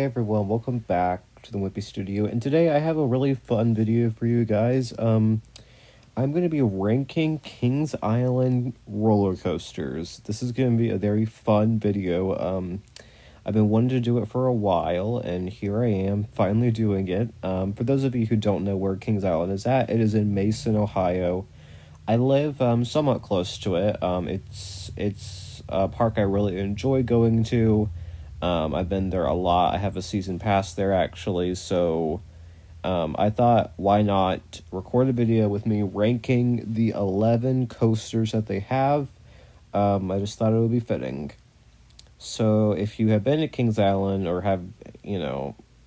Hey everyone, welcome back to the Wimpy Studio, and today I have a really fun video for you guys. I'm going to be ranking Kings Island roller coasters. This is going to be a very fun video. I've been wanting to do it for a while, and here I am, finally doing it. For those of you who don't know where Kings Island is at, it is in Mason, Ohio. I live somewhat close to it. It's a park I really enjoy going to. I've been there a lot. I have a season pass there actually, so I thought why not record a video with me ranking the 11 coasters that they have. I just thought it would be fitting. So if you have been to Kings Island or have,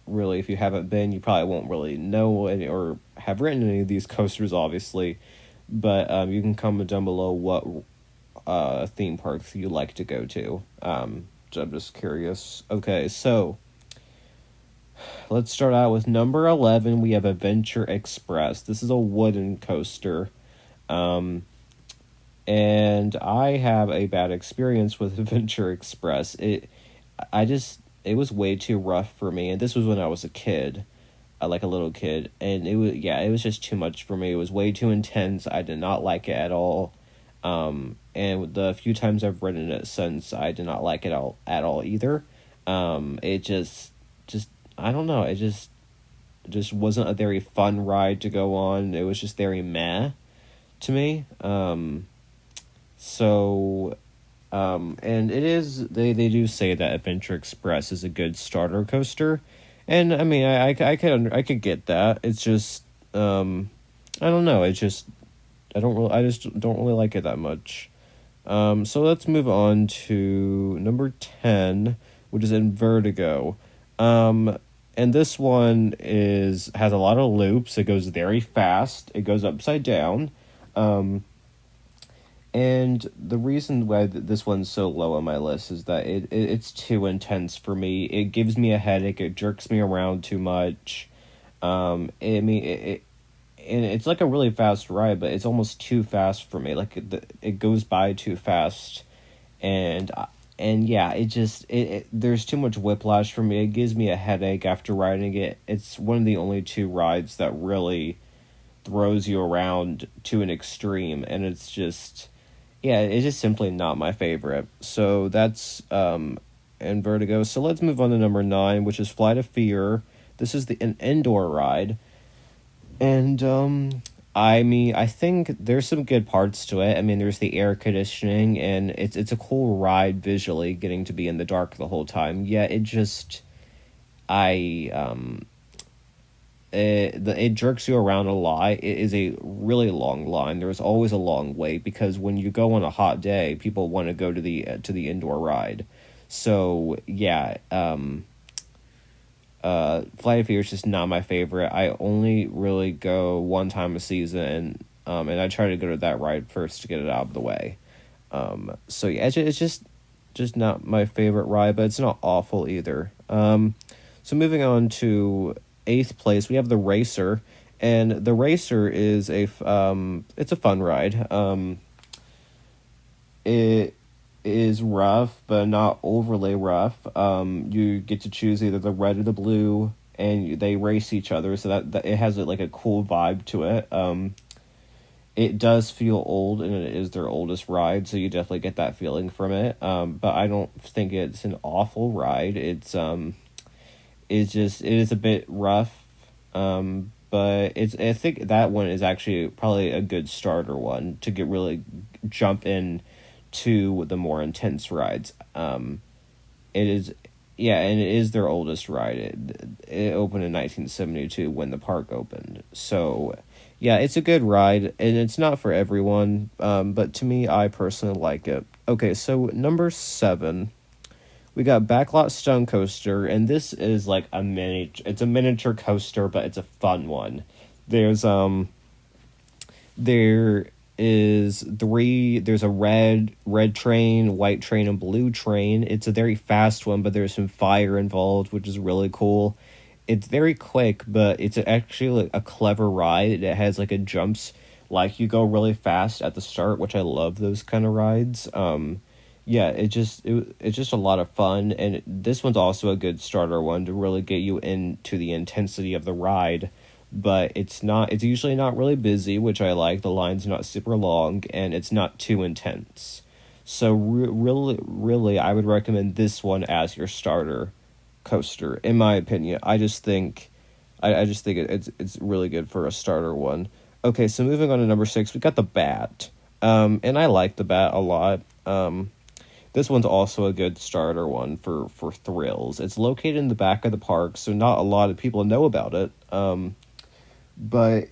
really if you haven't been, you probably won't really know any, or have ridden any of these coasters obviously, but you can comment down below what theme parks you like to go to. I'm just curious. Okay, so let's start out with number 11. We have Adventure Express. This is a wooden coaster. And I have a bad experience with Adventure Express. It was way too rough for me, and this was when I was a kid, like a little kid, and it was just too much for me. It was way too intense. I did not like it at all. And the few times I've ridden it since, I did not like it at all either. It just I don't know. It just wasn't a very fun ride to go on. It was just very meh to me. And it is, they do say that Adventure Express is a good starter coaster, and I mean I could get that. It's just I don't know. I just don't really like it that much. So let's move on to number 10, which is in Vertigo. And this one has a lot of loops. It goes very fast. It goes upside down. And the reason why this one's so low on my list is that it's too intense for me. It gives me a headache. It jerks me around too much. And it's like a really fast ride, but it's almost too fast for me. Like it goes by too fast, and yeah, there's too much whiplash for me. It gives me a headache after riding it. It's one of the only two rides that really throws you around to an extreme, and it's just simply not my favorite. So that's in Vertigo. So let's move on to number 9, which is Flight of Fear. This is an indoor ride. And, I think there's some good parts to it. I mean, there's the air conditioning, and it's a cool ride visually, getting to be in the dark the whole time. Yeah, it jerks you around a lot. It is a really long line. There's always a long wait, because when you go on a hot day, people want to go to the indoor ride. So, yeah, Flight of Fear is just not my favorite. I only really go one time a season, and I try to go to that ride first to get it out of the way. So yeah, it's just not my favorite ride, but it's not awful either. So moving on to 8th place, we have the Racer, and the Racer is it's a fun ride. It is rough, but not overly rough. You get to choose either the red or the blue, and they race each other, so that it has like a cool vibe to it. It does feel old, and it is their oldest ride, so you definitely get that feeling from it. But I don't think it's an awful ride. It is a bit rough. But I think that one is actually probably a good starter one to really jump in to the more intense rides. It is, and it is their oldest ride. It opened in 1972 when the park opened. So, yeah, it's a good ride, and it's not for everyone, but to me, I personally like it. Okay, so number 7, we got Backlot Stone Coaster, and this is like it's a miniature coaster, but it's a fun one. There's a red train, white train, and blue train. It's a very fast one, but there's some fire involved, which is really cool. It's very quick, but it's actually like a clever ride. It has like a jumps, like you go really fast at the start, which I love those kind of rides. yeah, it's just a lot of fun, and this one's also a good starter one to really get you into the intensity of the ride. But it's usually not really busy, which I like. The line's not super long, and it's not too intense. So really, I would recommend this one as your starter coaster, in my opinion. I just think it's really good for a starter one. Okay, so moving on to number 6, we got the Bat. And I like the Bat a lot. This one's also a good starter one for thrills. It's located in the back of the park, so not a lot of people know about it. But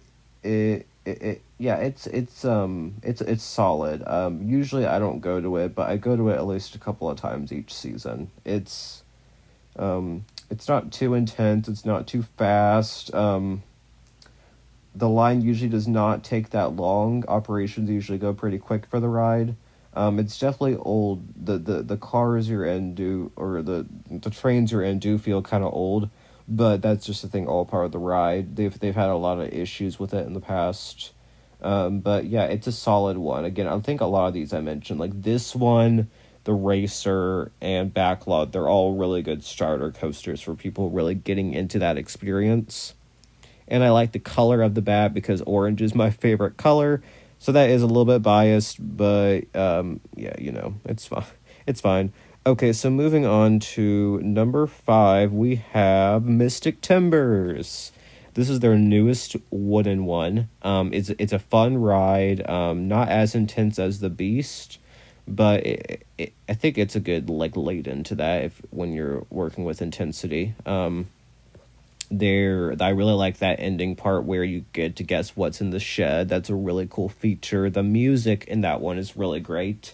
yeah, it's solid. Usually I don't go to it, but I go to it at least a couple of times each season. It's not too intense, it's not too fast. The line usually does not take that long. Operations usually go pretty quick for the ride. It's definitely old. The cars you're in do, or the trains you're in do feel kind of old, but that's just a thing, all part of the ride. They've had a lot of issues with it in the past. But yeah, it's a solid one. Again, I think a lot of these I mentioned, like this one, the Racer, and Backlot, they're all really good starter coasters for people really getting into that experience. And I like the color of the Bat because orange is my favorite color. So that is a little bit biased, but yeah, it's fine. It's fine. Okay, so moving on to number 5, we have Mystic Timbers. This is their newest wooden one. It's a fun ride, not as intense as the Beast, but I think it's a good late into that if when you're working with intensity. I really like that ending part where you get to guess what's in the shed. That's a really cool feature. The music in that one is really great.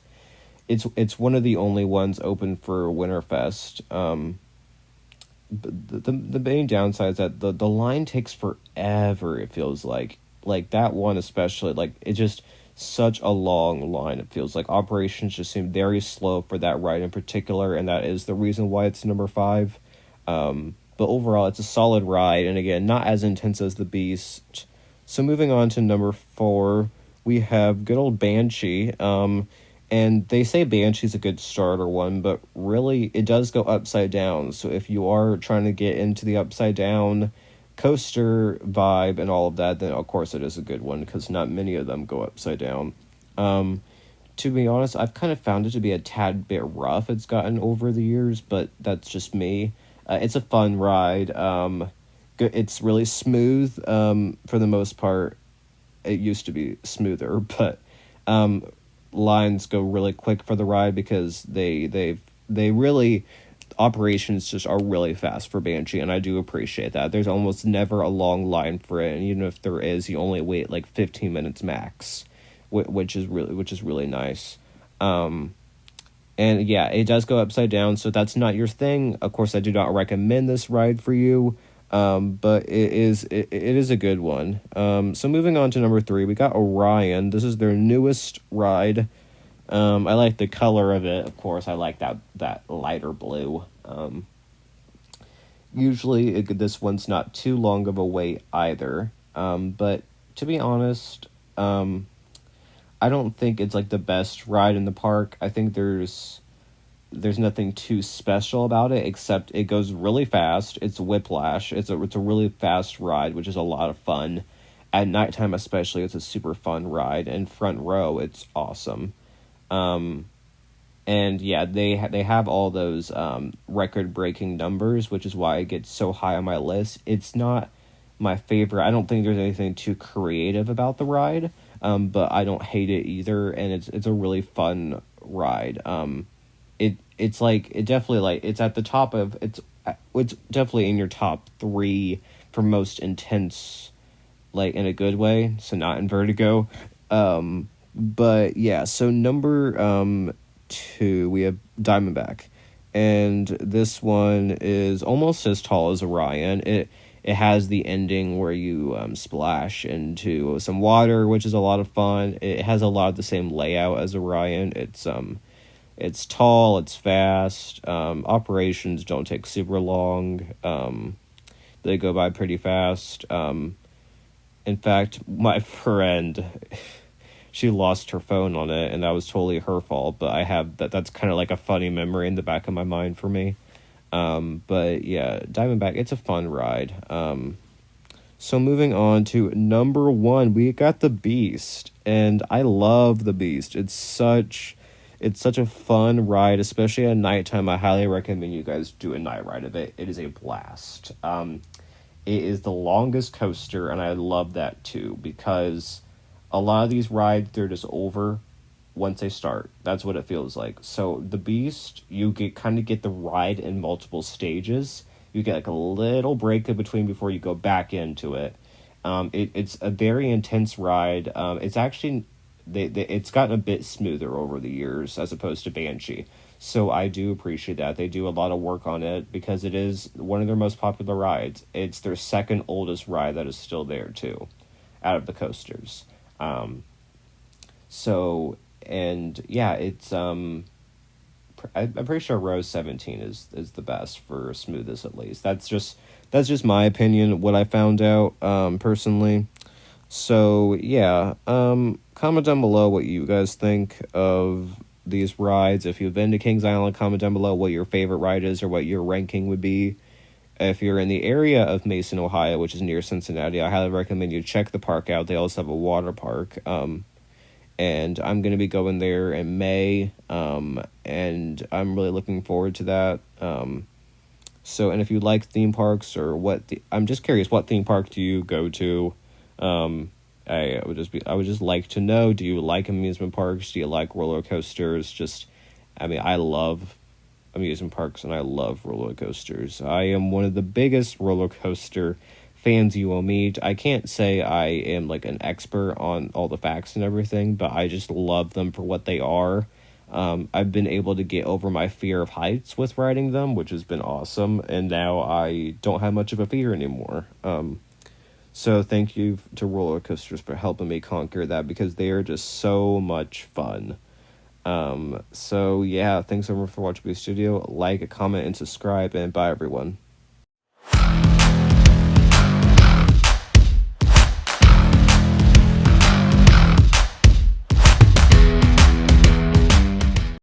It's one of the only ones open for Winterfest. The main downside is that the line takes forever. It feels like that one especially, like it's just such a long line. It feels like operations just seem very slow for that ride in particular, and that is the reason why it's number 5. But overall, it's a solid ride, and again, not as intense as the Beast. So moving on to number 4, we have good old Banshee. And they say Banshee's a good starter one, but really, it does go upside down. So if you are trying to get into the upside down coaster vibe and all of that, then of course it is a good one, because not many of them go upside down. To be honest, I've kind of found it to be a tad bit rough. It's gotten over the years, but that's just me. It's a fun ride. It's really smooth for the most part. It used to be smoother, but lines go really quick for the ride because they really, operations just are really fast for Banshee, and I do appreciate that. There's almost never a long line for it, and even if there is, you only wait like 15 minutes max, which is really nice. And yeah, it does go upside down, so that's not your thing. Of course, I do not recommend this ride for you, but it is a good one. So moving on to number 3, we got Orion. This is their newest ride. I like the color of it. Of course, I like that lighter blue. Usually, this one's not too long of a wait either. But to be honest, I don't think it's like the best ride in the park. I think there's nothing too special about it except it goes really fast. It's Whiplash. It's a really fast ride, which is a lot of fun. At nighttime especially, it's a super fun ride. And front row, it's awesome. And yeah, they have all those record-breaking numbers, which is why it gets so high on my list. It's not my favorite. I don't think there's anything too creative about the ride. But I don't hate it either, and it's a really fun ride. It's at the top of it's definitely in your top 3 for most intense, like in a good way, so not in Vertigo. But yeah, so number 2, we have Diamondback, and this one is almost as tall as Orion. It has the ending where you splash into some water, which is a lot of fun. It has a lot of the same layout as Orion. It's tall, it's fast. Operations don't take super long. They go by pretty fast. In fact, my friend, she lost her phone on it, and that was totally her fault. But I have that's kind of like a funny memory in the back of my mind for me. But yeah, Diamondback, it's a fun ride. So moving on to number one, we got the Beast, and I love the Beast. It's such a fun ride, especially at nighttime. I highly recommend you guys do a night ride of it. It is a blast. It is the longest coaster, and I love that too, because a lot of these rides, they're just over once they start. That's what it feels like. So the Beast, you get the ride in multiple stages. You get like a little break in between before you go back into it. It's a very intense ride. It's actually it's gotten a bit smoother over the years as opposed to Banshee. So I do appreciate that. They do a lot of work on it because it is one of their most popular rides. It's their second oldest ride that is still there too, out of the coasters. So, and yeah, it's I'm pretty sure Rose 17 is the best for smoothest, at least. That's just my opinion, what I found out personally. So yeah, comment down below what you guys think of these rides. If you've been to Kings Island, comment down below what your favorite ride is or what your ranking would be. If you're in the area of Mason, Ohio, which is near Cincinnati, I highly recommend you check the park out. They also have a water park. And I'm going to be going there in May, and I'm really looking forward to that. So, and if you like theme parks or I'm just curious, what theme park do you go to? I would just like to know, do you like amusement parks? Do you like roller coasters? I love amusement parks and I love roller coasters. I am one of the biggest roller coaster fans you will meet. I can't say I am like an expert on all the facts and everything, but I just love them for what they are. I've been able to get over my fear of heights with riding them, which has been awesome, and now I don't have much of a fear anymore. So thank you to roller coasters for helping me conquer that, because they are just so much fun. So yeah, thanks so much for watching my studio. Like, comment, and subscribe, and bye everyone.